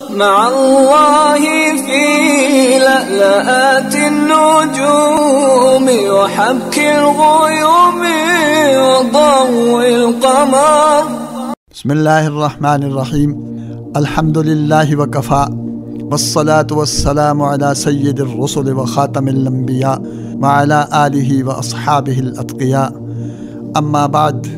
مع الله في لألآت النجوم وحبك الغيوم وضوء القمر. بسم الله الرحمن الرحيم. الحمد لله وكفى والصلاة والسلام على سيد الرسل وخاتم الأنبياء وعلى آله وأصحابه الأتقياء. أما بعد،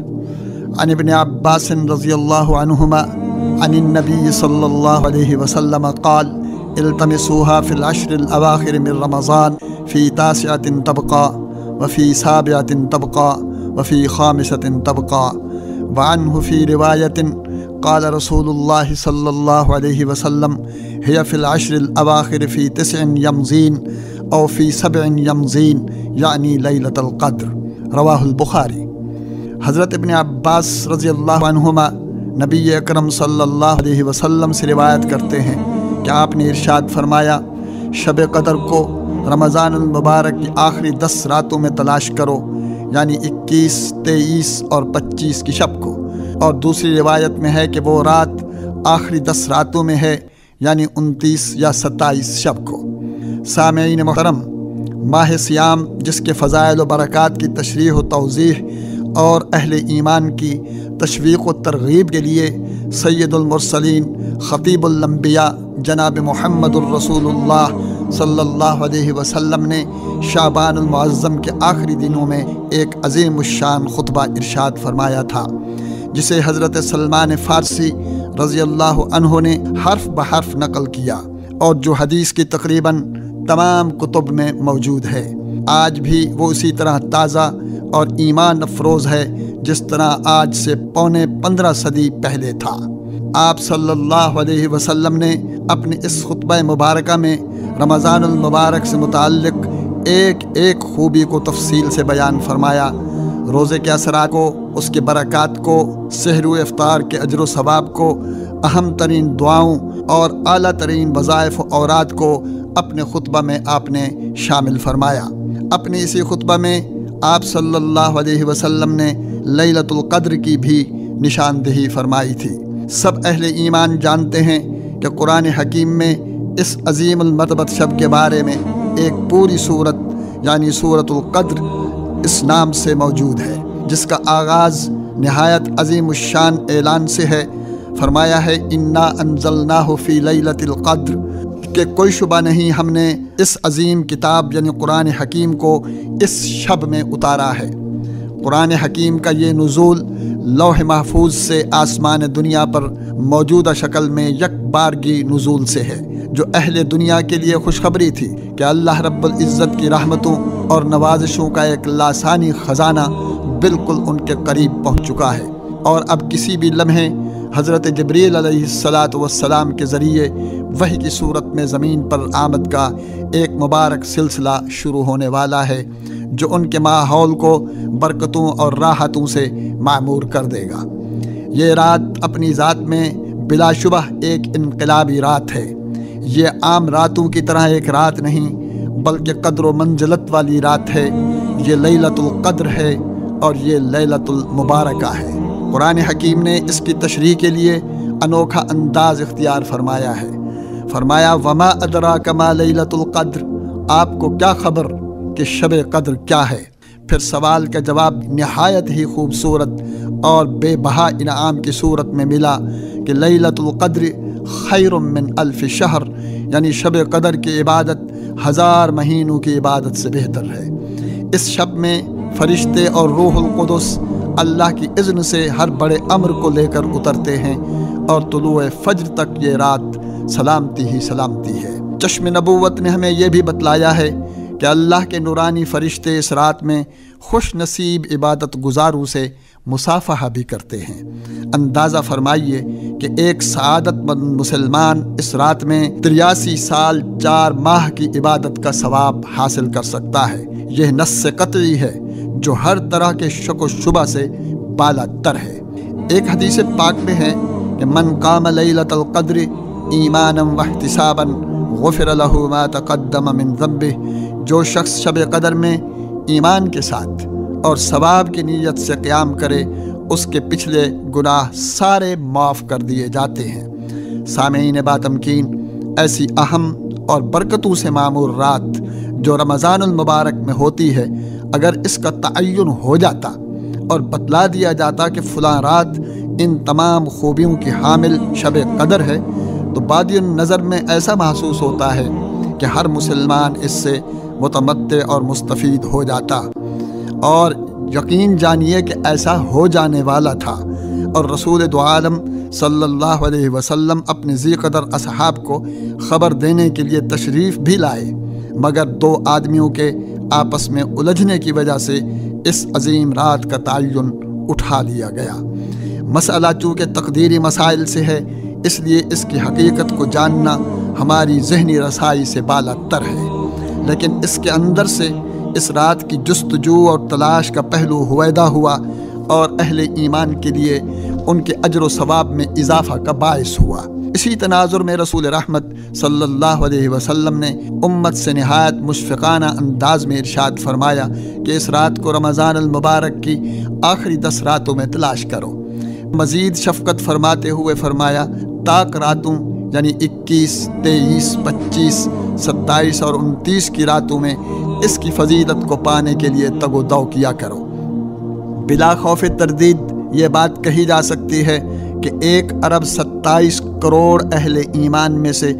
عن ابن عباس رضي الله عنهما عن النبي صلى الله عليه وسلم قال: التمسوها في العشر الأواخر من رمضان في 9 تبقى وفي 7 تبقى وفي 5 تبقى. وعنه في رواية قال رسول الله صلى الله عليه وسلم: هي في العشر الأواخر في 9 يمضين أو في 7 يمضين، يعني ليلة القدر. رواہ البخاری۔ حضرت ابن عباس رضی اللہ عنہما نبی اکرم صلی اللہ علیہ وسلم سے روایت کرتے ہیں کہ آپ نے ارشاد فرمایا: شب قدر کو رمضان المبارک کی آخری 10 راتوں میں تلاش کرو، یعنی 21، 23 اور 25 کی شب کو۔ اور دوسری روایت میں ہے کہ وہ رات آخری 10 راتوں میں ہے، یعنی 29 یا 27 شب کو۔ سامعین محترم، ماہ سیام جس کے فضائل و برکات کی تشریح و توضیح اور اہل ایمان کی تشویق و ترغیب کے لیے سید المرسلین خطیب الانبیاء جناب محمد الرسول اللہ صلی اللہ علیہ وسلم نے شعبان المعظم کے آخری دنوں میں ایک عظیم الشان خطبہ ارشاد فرمایا تھا، جسے حضرت سلمان فارسی رضی اللہ عنہ نے حرف بحرف نقل کیا، اور جو حدیث کی تقریباً تمام کتب میں موجود ہے۔ آج بھی وہ اسی طرح تازہ اور ایمان افروز ہے جس طرح آج سے پونے 15 صدی پہلے تھا۔ آپ صلی اللہ علیہ وسلم نے اپنے اس خطبہ مبارکہ میں رمضان المبارک سے متعلق ایک ایک خوبی کو تفصیل سے بیان فرمایا۔ روزے کے اثرات کو، اس کے برکات کو، سحر و افطار کے اجر و ثواب کو، اہم ترین دعاؤں اور اعلیٰ ترین وظائف و اوراد کو اپنے خطبہ میں آپ نے شامل فرمایا۔ اپنے اسی خطبہ میں آپ صلی اللہ علیہ وسلم نے لیلۃ القدر کی بھی نشاندہی فرمائی تھی۔ سب اہل ایمان جانتے ہیں کہ قرآن حکیم میں اس عظیم المرتبت شب کے بارے میں ایک پوری صورت، یعنی سورۃ القدر اس نام سے موجود ہے، جس کا آغاز نہایت عظیم الشان اعلان سے ہے۔ فرمایا ہے: انا انزلناہ فی لیلۃ القدر، کہ کوئی شبہ نہیں ہم نے اس عظیم کتاب یعنی قرآن حکیم کو اس شب میں اتارا ہے۔ قرآن حکیم کا یہ نزول لوح محفوظ سے آسمان دنیا پر موجودہ شکل میں یک بارگی نزول سے ہے، جو اہل دنیا کے لیے خوشخبری تھی کہ اللہ رب العزت کی رحمتوں اور نوازشوں کا ایک لاسانی خزانہ بالکل ان کے قریب پہنچ چکا ہے، اور اب کسی بھی لمحے حضرت جبریل علیہ السلام کے ذریعے وحی کی صورت میں زمین پر آمد کا ایک مبارک سلسلہ شروع ہونے والا ہے، جو ان کے ماحول کو برکتوں اور راحتوں سے معمور کر دے گا۔ یہ رات اپنی ذات میں بلا شبہ ایک انقلابی رات ہے۔ یہ عام راتوں کی طرح ایک رات نہیں، بلکہ قدر و منزلت والی رات ہے۔ یہ لیلۃ القدر ہے اور یہ لیلۃ المبارکہ ہے۔ قرآن حکیم نے اس کی تشریح کے لیے انوکھا انداز اختیار فرمایا ہے۔ فرمایا: وما ادراک ما لیلۃ القدر، آپ کو کیا خبر کہ شب قدر کیا ہے؟ پھر سوال کا جواب نہایت ہی خوبصورت اور بے بہا انعام کی صورت میں ملا کہ لیلۃ القدر خیر من 1000 شہر، یعنی شب قدر کی عبادت 1000 مہینوں کی عبادت سے بہتر ہے۔ اس شب میں فرشتے اور روح القدس اللہ کی اذن سے ہر بڑے امر کو لے کر اترتے ہیں، اور طلوع فجر تک یہ رات سلامتی ہی سلامتی ہے۔ چشم نبوت نے ہمیں یہ بھی بتلایا ہے کہ اللہ کے نورانی فرشتے اس رات میں خوش نصیب عبادت گزاروں سے مصافحہ بھی کرتے ہیں۔ اندازہ فرمائیے کہ ایک سعادت مند مسلمان اس رات میں 83 سال 4 ماہ کی عبادت کا ثواب حاصل کر سکتا ہے۔ یہ نص قطعی ہے جو ہر طرح کے شک و شبہ سے بالا تر ہے۔ ایک حدیث پاک میں ہے کہ من قام لیلۃ القدر ایمانا واحتسابا غفر له ما تقدم من ذنبہ، جو شخص شب قدر میں ایمان کے ساتھ اور ثواب کی نیت سے قیام کرے، اس کے پچھلے گناہ سارے معاف کر دیے جاتے ہیں۔ سامعین باتمکین، ایسی اہم اور برکتوں سے معمور رات جو رمضان المبارک میں ہوتی ہے، اگر اس کا تعین ہو جاتا اور بتلا دیا جاتا کہ فلاں رات ان تمام خوبیوں کی حامل شب قدر ہے، تو بادی النظر میں ایسا محسوس ہوتا ہے کہ ہر مسلمان اس سے متمتع اور مستفید ہو جاتا، اور یقین جانیے کہ ایسا ہو جانے والا تھا۔ اور رسول دو عالم صلی اللہ علیہ وسلم اپنے ذی قدر اصحاب کو خبر دینے کے لیے تشریف بھی لائے، مگر دو آدمیوں کے آپس میں الجھنے کی وجہ سے اس عظیم رات کا تعین اٹھا لیا گیا۔ مسئلہ چونکہ تقدیری مسائل سے ہے، اس لیے اس کی حقیقت کو جاننا ہماری ذہنی رسائی سے بالا تر ہے، لیکن اس کے اندر سے اس رات کی جستجو اور تلاش کا پہلو ہویدا ہوا اور اہل ایمان کے لیے ان کے اجر و ثواب میں اضافہ کا باعث ہوا۔ اسی تناظر میں رسول رحمت صلی اللہ علیہ وسلم نے امت سے نہایت مشفقانہ انداز میں ارشاد فرمایا کہ اس رات کو رمضان المبارک کی آخری 10 راتوں میں تلاش کرو۔ مزید شفقت فرماتے ہوئے فرمایا، طاق راتوں یعنی 21، 23، 25، 27 اور 29 کی راتوں میں اس کی فضیلت کو پانے کے لیے تگ و دو کیا کرو۔ بلا خوف تردید یہ بات کہی جا سکتی ہے کہ 1 ارب 27 کروڑ اہل ایمان میں سے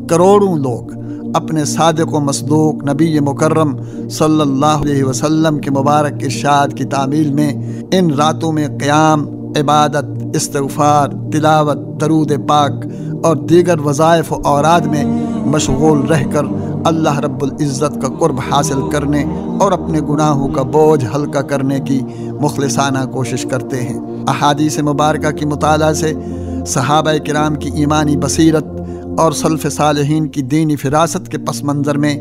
کروڑوں لوگ اپنے صادق و مصدوق نبی مکرم صلی اللہ علیہ وسلم کے مبارک ارشاد کی تعمیل میں ان راتوں میں قیام، عبادت، استغفار، تلاوت، درود پاک اور دیگر وظائف و اوراد میں مشغول رہ کر اللہ رب العزت کا قرب حاصل کرنے اور اپنے گناہوں کا بوجھ ہلکا کرنے کی مخلصانہ کوشش کرتے ہیں۔ احادیث مبارکہ کی مطالعہ سے صحابہ کرام کی ایمانی بصیرت اور سلف صالحین کی دینی فراست کے پس منظر میں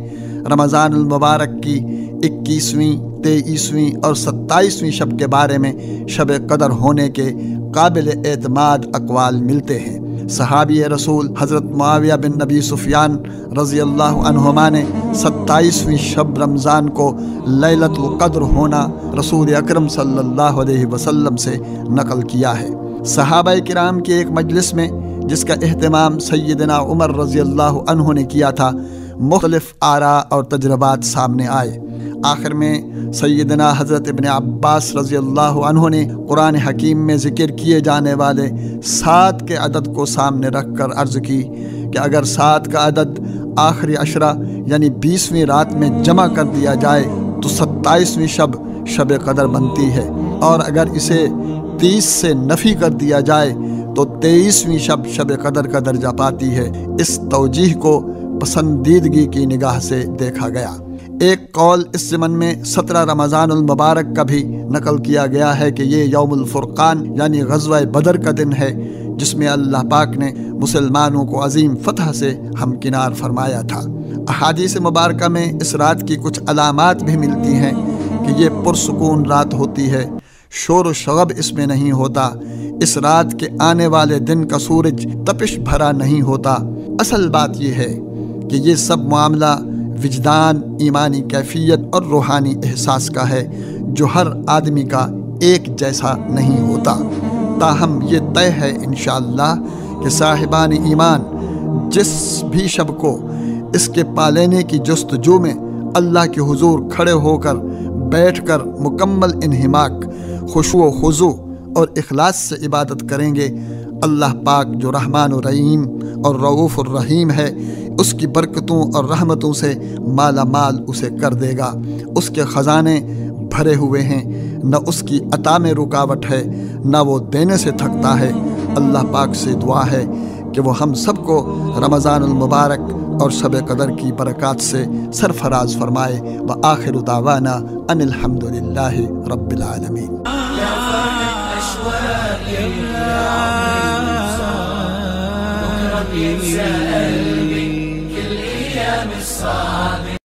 رمضان المبارک کی 21ویں، 23ویں اور 27ویں شب کے بارے میں شب قدر ہونے کے قابل اعتماد اقوال ملتے ہیں۔ صحابی رسول حضرت معاویہ بن نبی سفیان رضی اللہ عنہما نے 27ویں شب رمضان کو لیلۃ القدر ہونا رسول اکرم صلی اللہ علیہ وسلم سے نقل کیا ہے۔ صحابہ کرام کے ایک مجلس میں جس کا اہتمام سیدنا عمر رضی اللہ عنہ نے کیا تھا، مختلف آراء اور تجربات سامنے آئے۔ آخر میں سیدنا حضرت ابن عباس رضی اللہ عنہ نے قرآن حکیم میں ذکر کیے جانے والے 7 کے عدد کو سامنے رکھ کر عرض کی کہ اگر 7 کا عدد آخری عشرہ یعنی 20ویں رات میں جمع کر دیا جائے تو 27ویں شب قدر بنتی ہے، اور اگر اسے 30 سے نفی کر دیا جائے تو 23ویں شب قدر کا درجہ پاتی ہے۔ اس توجیہ کو پسندیدگی کی نگاہ سے دیکھا گیا۔ ایک قول اس ضمن میں 17 رمضان المبارک کا بھی نقل کیا گیا ہے کہ یہ یوم الفرقان یعنی غزوہ بدر کا دن ہے، جس میں اللہ پاک نے مسلمانوں کو عظیم فتح سے ہمکنار فرمایا تھا۔ احادیث مبارکہ میں اس رات کی کچھ علامات بھی ملتی ہیں کہ یہ پرسکون رات ہوتی ہے، شور و شغب اس میں نہیں ہوتا، اس رات کے آنے والے دن کا سورج تپش بھرا نہیں ہوتا۔ اصل بات یہ ہے کہ یہ سب معاملہ وجدان، ایمانی کیفیت اور روحانی احساس کا ہے جو ہر آدمی کا ایک جیسا نہیں ہوتا۔ تاہم یہ طے ہے انشاءاللہ کہ صاحبان ایمان جس بھی شب کو اس کے پالینے کی جستجو میں اللہ کے حضور کھڑے ہو کر بیٹھ کر مکمل انہماک، خشوع و خضوع اور اخلاص سے عبادت کریں گے، اللہ پاک جو رحمان الرحیم اور رؤوف الرحیم ہے اس کی برکتوں اور رحمتوں سے مالا مال اسے کر دے گا۔ اس کے خزانے بھرے ہوئے ہیں، نہ اس کی عطا میں رکاوٹ ہے، نہ وہ دینے سے تھکتا ہے۔ اللہ پاک سے دعا ہے کہ وہ ہم سب کو رمضان المبارک اور شب قدر کی برکات سے سرفراز فرمائے۔ وآخر دعوانا ان الحمدللہ رب العالمین۔ يتساءل كل أيام الصعب